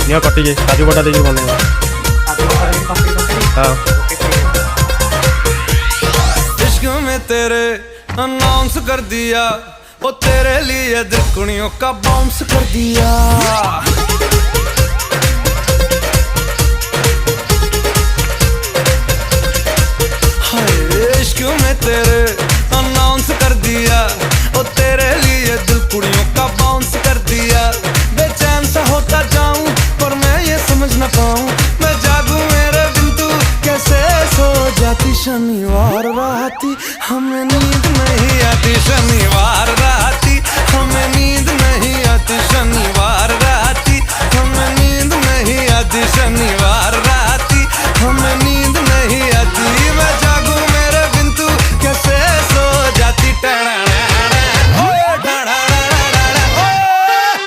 Neo कटिके काजू बटा देके बनेगा। हाँ इश्क में तेरे अनाउंस कर दिया, वो तेरे लिए दिलकुनियों का बाउंस कर दिया। हाय इश्क में तेरे अनाउंस कर दिया, वो तेरे लिए दिलकुनियों का बाउंस कर दिया। बेचैन सा होता जाऊं पर मैं ये समझ न पाऊं, मैं जागूं मेरे बिन तू कैसे सो जाती। शनिवार राती हमें